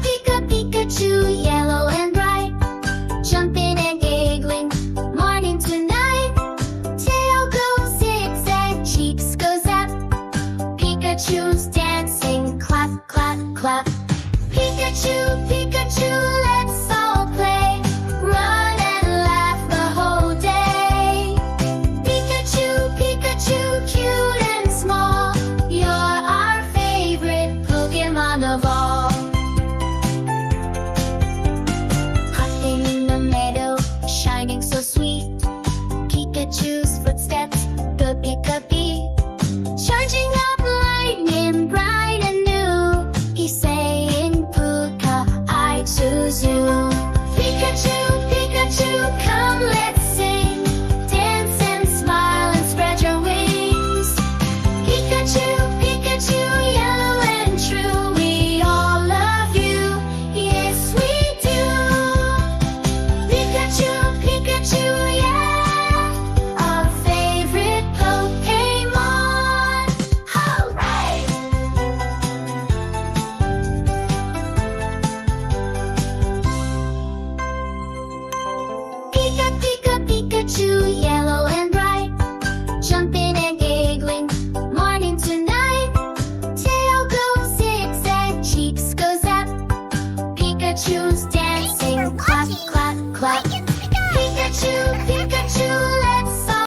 Pika Pikachu, yellow and bright, jumping and giggling, morning to night. Tail goes zig-zag, cheeks go zap. Pikachu's dancing, clap, clap, clap. Pikachu, Pikachu, let's all play. Run and laugh the whole day. Pikachu, Pikachu, cute and small. You're our favorite Pokemon of all. Hopping in the meadow, shining so sweet. Pikachu's footsteps, the Pika